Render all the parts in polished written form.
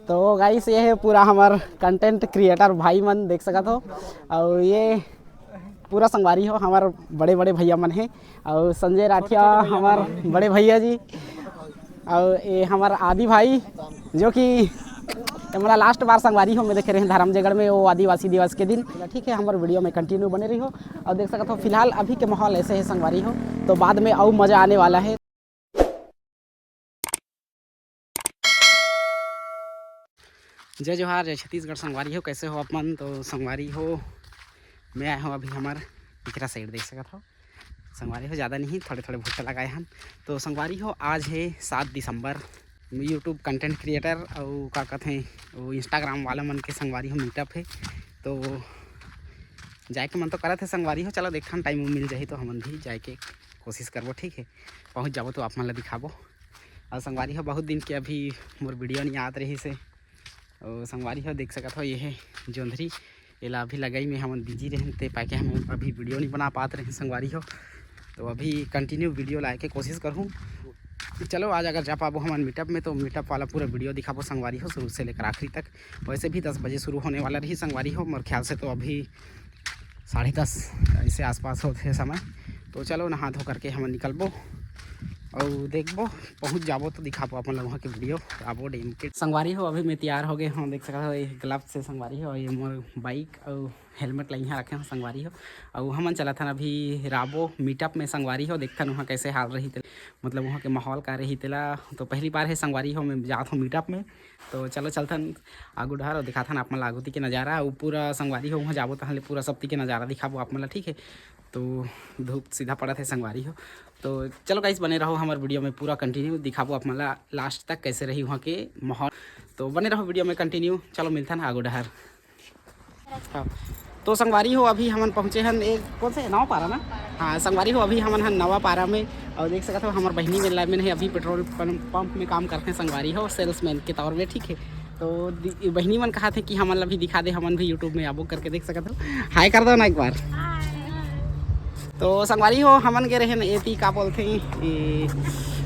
तो गाइस ये है पूरा हमार कंटेंट क्रिएटर भाई मन देख सकत हो। और ये पूरा संगवारी हो हमार बड़े बड़े भैया मन है। और संजय राठिया हमार बड़े भैया जी। और ये हमार आदि भाई जो कि हमारा लास्ट बार संगवारी हो में देखे रहे धर्मजयगढ़ में वो आदिवासी दिवस के दिन। ठीक है, हमारे वीडियो में कंटिन्यू बने रही हो। और देख सकते हो फिलहाल अभी के माहौल ऐसे है संगवारी हो, तो बाद में और मज़ा आने वाला है। जय जोहार, जय छत्तीसगढ़। संगवारी हो कैसे हो आप मन? तो संगवारी हो मैं आया हूँ अभी हमार पिकरा साइड देख सकत हो। संगवारी हो ज़्यादा नहीं, थोड़े थोड़े भुट्टा लगाए हैं। तो संगवारी हो आज है 7 दिसंबर। यूट्यूब कंटेंट क्रिएटर और का कहते हैं वो इंस्टाग्राम वाला मन के संगवारी हो मीटअप है। तो जाके मन तो करत है संगवारी हो, चलो देखा टाइम मिल जाए तो हमन भी जाके कोशिश करबो। ठीक है, पहुँच जाबो तो आप मन ला दिखाबो। और संगवारी हो बहुत दिन के अभी मोर वीडियो नहीं आत रही से। और संगवारी हो देख सकत हो ये है जोंधरी, एला अभी लगाई में हमन बिजी रहें ते पाके हम अभी वीडियो नहीं बना पाते रहे संगवारी हो। तो अभी कंटिन्यू वीडियो लाए के कोशिश करूँ। चलो आज अगर जा पाबो हमारे मीटअप में तो मीटअप वाला पूरा वीडियो दिखाबो संगवारी हो शुरू से लेकर आखिरी तक। वैसे भी 10 बजे शुरू होने वाला रही संगवारी हो मोर ख्याल से, तो अभी 10:30 ऐसे आसपास होते समय। तो चलो नहा धो करके हम निकलबो और देखबो, पहुँच जाबो तो दिखाबो अपन लोग वहाँ के वीडियो आबो डेम के। संगवारी हो अभी मैं तैयार हो गए हम देख सकते हो, ये ग्लव्स से संगवारी हो। ये मोर बाइक और हेलमेट ला यहाँ रखे हैं संगवारी हो। और हमन चला था अभी राबो मीटअप में संगवारी हो। देखथन वहाँ कैसे हाल रही थे, मतलब वहाँ के माहौल का रही तेला। तो पहली बार है संगवारी हो मैं जात हूँ मीटअप में। तो चलो चलथन आगू डहर और दिखाथन आप मन ला आगूती के नज़ारा। और पूरा संगवारी हो वहाँ जाबो तहले पूरा सप्ती के नज़ारा दिखाबो आप मन ला। ठीक है, तो धूप सीधा पड़ा थे संगवारी हो। तो चलो गाइस बने रहो हमारे वीडियो में, पूरा कंटिन्यू दिखाबो आप मन ला लास्ट तक कैसे रही वहाँ के माहौल। तो बने रहो वीडियो में कंटिन्यू। चलो मिलता है आगू डहर। हाँ, तो संगवारी हो अभी हमन पहुँचे हैं एक कौन से नवा पारा ना। हाँ संगवारी हो अभी हमन नवा पारा में। और देख सकते हो हमारे बहनी में लाइन में है, अभी पेट्रोल पंप में काम करते हैं संगवारी हो सेल्समैन के तौर में। ठीक है, तो बहनी मन कहा थे कि हमन अभी दिखा दे, हमन भी यूट्यूब में आबो करके देख सकते हो। हाय कर दो ना एक बार। तो संगवारी हो हमन के रहे एती का बोलते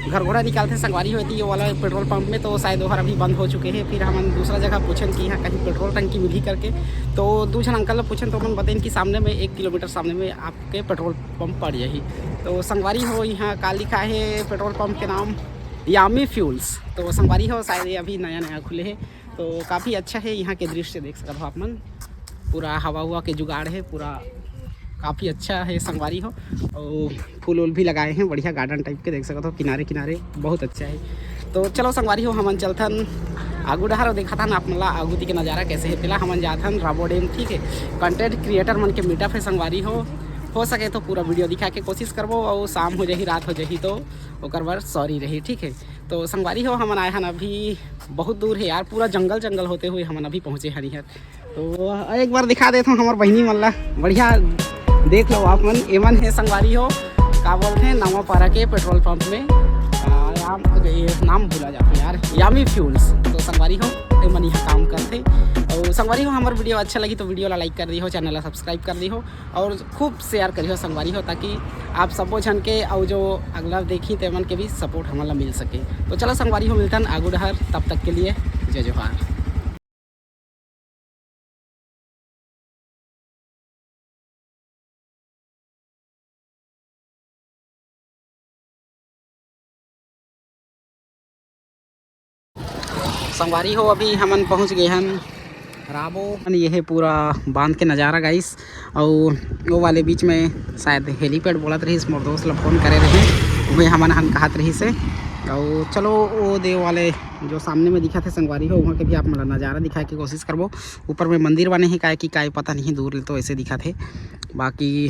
घर घोड़ा निकालते संगवारी होती ये वाला पेट्रोल पंप में। तो शायद वह अभी बंद हो चुके हैं। फिर हम दूसरा जगह पूछन कि यहाँ कहीं पेट्रोल टंकी मिली करके। तो 2 जन अंकल पूछन तो हम बताएं कि सामने में 1 किलोमीटर सामने में आपके पेट्रोल पंप पड़ जाही। तो संगवारी हो यहाँ का लिखा है पेट्रोल पंप के नाम यामी फ्यूल्स। तो संगवारी हो शायद ये अभी नया नया खुले है। तो काफ़ी अच्छा है यहाँ के दृश्य देख सकते हो आप मन। पूरा हवा हुआ के जुगाड़ है, पूरा काफ़ी अच्छा है संगवारी हो। और फूल वूल भी लगाए हैं बढ़िया गार्डन टाइप के देख सकते हो, किनारे किनारे बहुत अच्छा है। तो चलो संगवारी हो हमन चलथन आगू डहर और देखा था आप मला आगूती के नज़ारा कैसे है। पहला हमन जाथन राबो डेम। ठीक है, कंटेंट क्रिएटर मन के मीटअप है संगवारी हो सके तो पूरा वीडियो दिखा के कोशिश करबो। और शाम हो जाही रात हो जाही तो ओकर बार सॉरी रही। ठीक है, तो संगवारी हो हमन आए हन अभी बहुत दूर है यार, पूरा जंगल जंगल होते हुए हमन अभी पहुँचे हरिहर। तो एक बार दिखा देता हूँ हमारे बहनी मन ला बढ़िया देख लो आप मन। एमन है संगवारी हो का बोलते हैं नवा पारा के पेट्रोल पंप में नाम भूला जाता है यार, यामी फ्यूल्स। तो संगवारी हो एमन यहाँ काम करते। और संगवारी हो हमारे वीडियो अच्छा लगी तो वीडियो ला लाइक कर दी हो, चैनल ला सब्सक्राइब कर दी हो और खूब शेयर करी हो संगवारी हो, ताकि आप सबो जन के और जो अगला देखी तेमन के भी सपोर्ट हमारा मिल सके। तो चलो संगवारी हो मिलता आगू डहर, तब तक के लिए जय जोहार। संगवारी हो अभी हमन पहुंच गए हैं राबो। ये है पूरा बांध के नज़ारा गाइस। और वो वाले बीच में शायद हेलीपैड बोलत रही, मोर दोस्त लोग फोन करे रहे वही हमन हन कहत रही से। और चलो वो देव वाले जो सामने में दिखा थे संगवारी हो वहाँ के भी आप मतलब नज़ारा दिखाए की कोशिश करबो। ऊपर में मंदिर बने हैं काय कि काय पता नहीं, दूर तो ऐसे दिखा थे। बाकी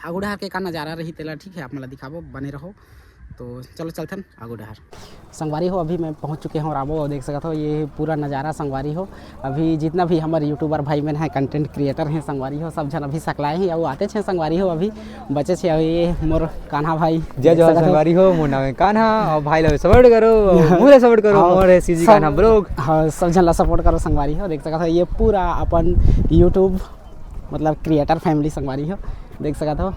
आगू डहर के का नज़ारा रही तेला ठीक है आप मतलब दिखाबो, बने रहो। तो चलो चलते हैं आगू डहर। संगवारी हो अभी मैं पहुंच चुके हूँ राबो और देख सकते हो ये पूरा नज़ारा संगवारी हो। अभी जितना भी हमारे यूट्यूबर भाई बहन हैं कंटेंट क्रिएटर हैं संगवारी हो सब जन अभी सकलाए हैं और आते हैं संगवारी हो अभी बचे छे। ये मोर कान्हा भाई जय जोहार संगवारी हो, मोर नाम है कान्हा और भाई लोग सपोर्ट करो, मुझे सपोर्ट करो, मोर है सीजी कान्हा ब्लॉग। हाँ सब जन ला सपोर्ट करो संगवारी हो। देख सकते हो ये पूरा अपन यूट्यूब मतलब क्रिएटर फैमिली संगवारी हो देख सकते हो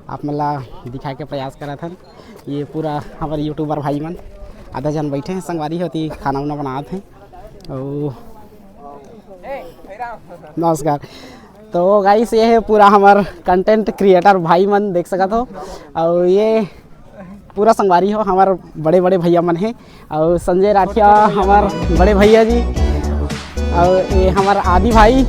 आप मतलब दिखाए के प्रयास करा था। ये पूरा हमारे यूट्यूबर भाई मन आधा जन बैठे हैं संगवारी होती खाना वाना बनाते हैं। ओ नमस्कार। तो गाइस ये है पूरा हमार कंटेंट क्रिएटर भाई मन देख सकत हो, और ये पूरा संगवारी हो हमार बड़े बड़े भैया मन है, और संजय राठिया हमार बड़े भैया जी, और ये हमार आदि भाई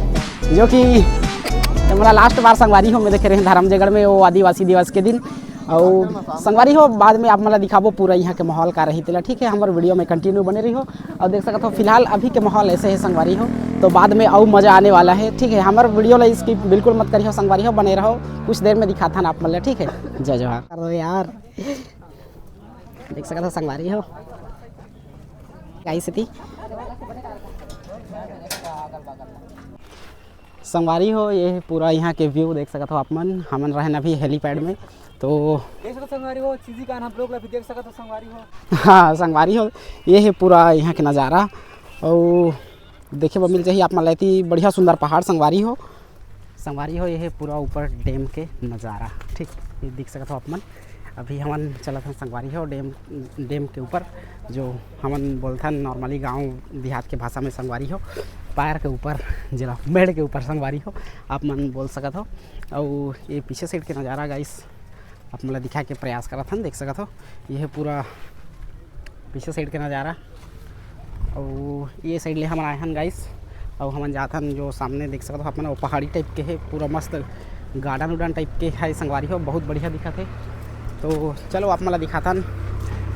जो कि हमारा लास्ट बार संगवारी हो में देखे रहे धर्मजयगढ़ में वो आदिवासी दिवस के दिन। और संगवारी हो बाद में आप मतलब दिखाबो पूरा यहाँ के माहौल का रही तेला, ठीक है। हमारे वीडियो में कंटिन्यू बने रही हो और देख सकते हो फिलहाल अभी के माहौल ऐसे है संगवारी हो, तो बाद में और मज़ा आने वाला है, ठीक है। हमारे वीडियो ला स्किप बिल्कुल मत करिए संगवारी हो, बने रहो, कुछ देर में दिखाता ना आप मतलब, ठीक है। जय जोहार। अरे यार देख सकते हो संगवारी हो कैसी संगवारी हो, ये पूरा यहाँ के व्यू देख सकते हो आप मन। हमन रहन अभी हेलीपैड में, तो देख सकते संगवारी हो चीजी का आप लोग भी देख सकते हो संगवारी हो। हाँ संगवारी हो ये है पूरा यहाँ के नज़ारा, और देखे वो मिल जाइए आप मलैती बढ़िया सुंदर पहाड़ संगवारी हो। संगवारी हो ये है पूरा ऊपर डैम के नज़ारा, ठीक ये देख सकते हो आप मन। अभी हमन चलत हैं संगवारी हो डैम के ऊपर, जो हमन बोलथन नॉर्मली गांव देहात के भाषा में संगवारी हो, पैर के ऊपर जिला मेड़ के ऊपर संगवारी हो आप मन बोल सकत हो। और ये पीछे साइड के नज़ारा गाइस आप मतलब दिखा के प्रयास करत हन, देख सकत हो ये है पूरा पीछे साइड के नज़ारा। और ये साइड ले हम आए हन गाइस, और हमन जाथन जो सामने देख सकते हो आप मन वो पहाड़ी टाइप के है, पूरा मस्त गार्डन उडन टाइप के है संगवारी हो, बहुत बढ़िया दिखत है। तो चलो आप मतलब दिखाथन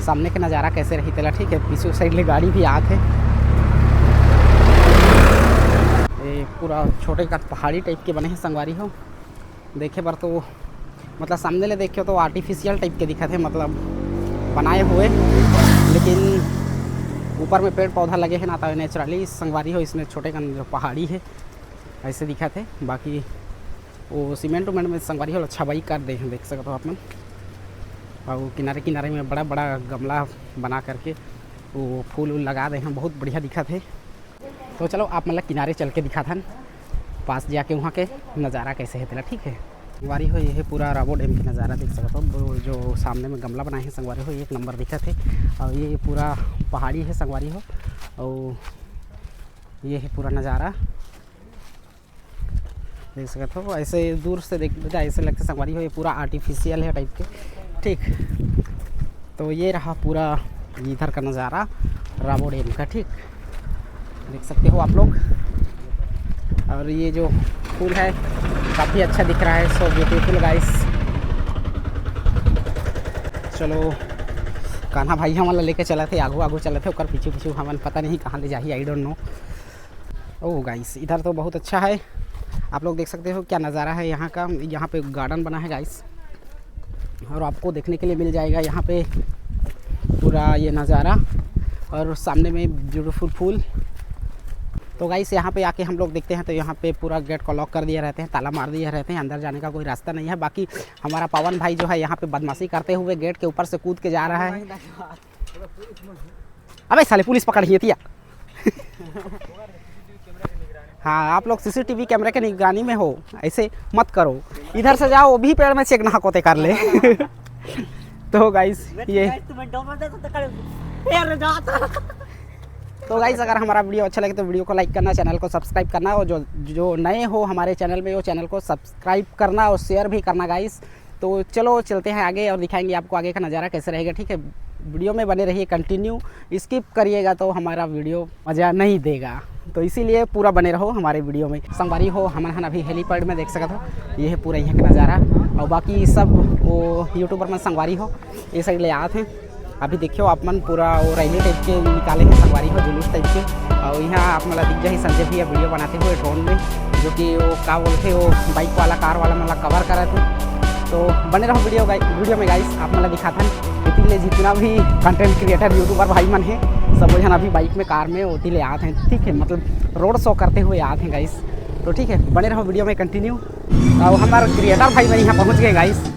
सामने के नज़ारा कैसे रही तेला, ठीक है। पीछे साइड ले गाड़ी भी आत है, ये पूरा छोटे का पहाड़ी टाइप के बने हैं संगवारी हो। देखे बार तो मतलब सामने ले देखे तो आर्टिफिशियल टाइप के दिखत है, मतलब बनाए हुए, लेकिन ऊपर में पेड़ पौधा लगे हैं ना, तो नेचुरली संगवारी हो इसमें छोटे का जो पहाड़ी है ऐसे दिखत है। बाकी वो सीमेंट उमेंट में संगवारी हो छबाई कर दे हैं, देख सकते हो आप मन। और किनारे किनारे में बड़ा बड़ा गमला बना करके वो फूल उल लगा दे हैं, बहुत बढ़िया दिखत है। तो चलो आप मतलब किनारे चल के दिखाथन पास जाके वहाँ के नज़ारा कैसे है तेला, ठीक है। संगवारी हो ये है पूरा राबो डैम के नज़ारा देख सकते हो, जो सामने में गमला बनाए हैं संगवारी हो, एक नंबर दिखत है। और ये पूरा पहाड़ी है संगवारी हो, और ये है पूरा नज़ारा देख सकते हो। ऐसे दूर से देख ऐसे लगता है संगवारी हो ये पूरा आर्टिफिशियल है टाइप के, ठीक। तो ये रहा पूरा इधर का नज़ारा राबो डैम का, ठीक देख सकते हो आप लोग। और ये जो फूल है काफ़ी अच्छा दिख रहा है, सो ब्यूटीफुल गाइस। चलो कान्हा भाई हम लेके चला थे, आगू आगू चले थे, और पीछे पीछे हमन पता नहीं कहाँ ले जाही, I don't know. Oh guys इधर तो बहुत अच्छा है, आप लोग देख सकते हो क्या नज़ारा है यहाँ का। यहाँ पे गार्डन बना है गाइस, और आपको देखने के लिए मिल जाएगा यहाँ पे पूरा ये नज़ारा, और सामने में ब्यूटीफुल फूल। तो गाइस यहाँ पे आके हम लोग देखते हैं तो यहाँ पे पूरा गेट को लॉक कर दिए रहते हैं, ताला मार दिए रहते हैं, अंदर जाने का कोई रास्ता नहीं है। बाकी हमारा पवन भाई जो है यहाँ पे बदमाशी करते हुए गेट के ऊपर से कूद के जा रहा है। अबे साले पुलिस पकड़ ही थी। हाँ आप लोग सीसीटीवी कैमरे के निगरानी में हो, ऐसे मत करो, इधर से जाओ, वो भी पेड़ में चेक ना कोते कर ले। तो गाइस ये तो गाइस अगर हमारा वीडियो अच्छा लगे तो वीडियो को लाइक करना, चैनल को सब्सक्राइब करना, और जो नए हो हमारे चैनल में वो चैनल को सब्सक्राइब करना और शेयर भी करना गाइस। तो चलो चलते हैं आगे और दिखाएंगे आपको आगे का नज़ारा कैसे रहेगा, ठीक है। वीडियो में बने रहिए कंटिन्यू, स्किप करिएगा तो हमारा वीडियो मज़ा नहीं देगा, तो इसीलिए पूरा बने रहो हमारे वीडियो में। संगवारी हो हमन अभी हेलीपैड में देख सकते हो, ये है पूरा यहाँ का नज़ारा। और बाकी सब वो यूट्यूबर में संगवारी हो ये साइड ले आते हैं। अभी देखियो आप मन पूरा वो रैली टाइप के निकाले हैं संगवारी हो, जुलूस टाइप के। और यहाँ आप मतलब दिख जाए संजय भैया वीडियो बनाते हुए ड्रोन में, जो कि वो क्या बोलते वो बाइक वाला कार वाला मतलब कवर कर रहे थे। तो बने रहो वीडियो में गाइस, आप मतलब दिखाथन इतने जितना भी कंटेंट क्रिएटर यूट्यूबर भाई मन है सब वजन अभी बाइक में कार में ओती ले आते हैं, ठीक है। मतलब रोड शो करते हुए आते हैं गाइस, तो ठीक है बने रहो वीडियो में कंटिन्यू। और हमारे क्रिएटर भाई बहन यहाँ पहुँच गए गाइस।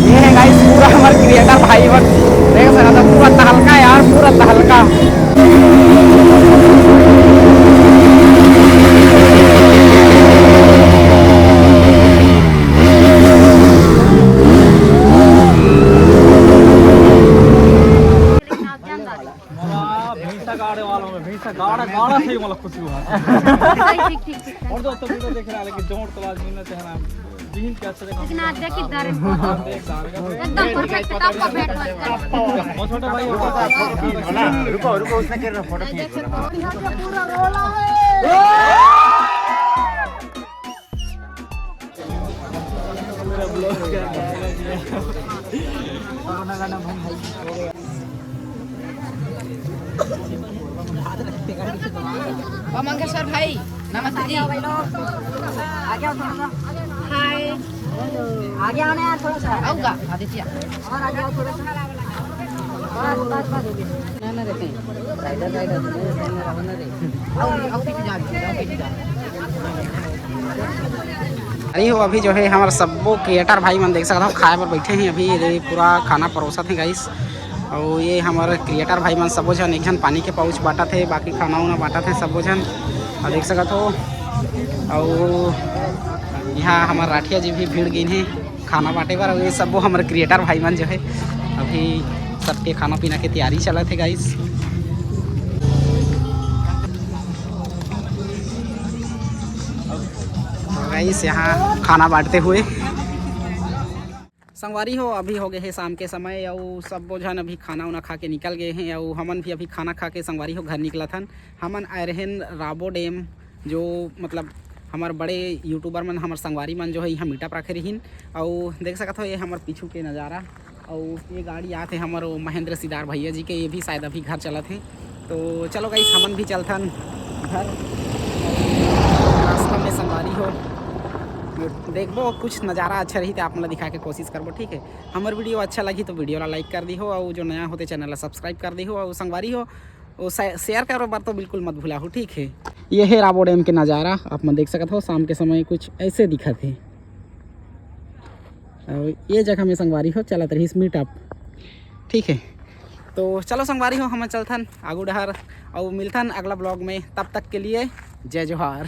ये है गाइस पूरा हमारे क्रिएटर भाई बन देख सकते हो, पूरा तहलका यार, पूरा तहलका। भैंसा गाड़े वालों में भैंसा गाड़ा गाड़ा से मला खुशी हुआ ठीक ठीक ठीक और दोस्तों वीडियो देख रहा है लेकिन जोड़ तो आज मिलना चाहना बिहिन क्या से लेकिन आज देखी दारे एकदम परफेक्ट टॉप का बैट बहुत छोटे भाई रुको रुको उसने कर फोटो खींच पूरा रोला है मंगेश्वर भाई नमस्ते जी आगे हाय आगे आना है थोड़ा सा आऊंगा आदित्य और आगे आओ थोड़ा सा बस ना रहते हैं राइडर रहना रे आओ पीछे जा अरे हो अभी जो है हमारे सबो क्रिएटर भाई मन देख सकता हो खाए पर बैठे हैं अभी ये पूरा खाना परोसा थे गाइस और ये हमारे क्रिएटर भाई मन सबो जन एक जन पानी के पाउच बांटा थे बाकी खाना उना बांटा थे सबो जन और देख सकत हो और यहाँ हमारे राठिया जी भी भीड़ गई हैं खाना बांटे पर और ये सबो हमारे क्रिएटर भाई मन जो है अभी सबके खाना पीना की तैयारी चला थे गाइस। गाइस यहाँ खाना बांटते हुए संगवारी हो अभी हो गए हैं शाम के समय और सब जन अभी खाना उना खा के निकल गए हैं और हमन भी अभी खाना खा के संगवारी हो घर निकला था। हमन आए रहे राबो डैम जो मतलब हमारे बड़े यूट्यूबर मन हमारे संगवारी मन जो है यहाँ मीटअप रखे रहीन और देख सकते हो ये हमारे पीछू के नज़ारा और ये गाड़ी आते हमारे महेंद्र सिदार भैया जी के ये भी शायद अभी घर चला थे। तो चलो गाइस हमन भी चलथन घर रास्ता में संगवारी हो देखबो कुछ नज़ारा अच्छा रही तो आप मतलब दिखा के कोशिश करबो ठीक है। हमारे वीडियो अच्छा लगी तो वीडियो ला लाइक कर दी हो और जो नया होते चैनल ला सब्सक्राइब कर दी हो और संगवारी हो वो शेयर करो बार तो बिल्कुल मत भूला हो ठीक है। ये है राबो डैम के नज़ारा आप मैं देख सकते हो शाम के समय कुछ ऐसे दिखा थे और ये जगह में संगवारी हो चलत रही मीटअप ठीक है। तो चलो संगवारी हो हम चलथन आगू डहर और मिलथन अगला ब्लॉग में तब तक के लिए जय जोहार।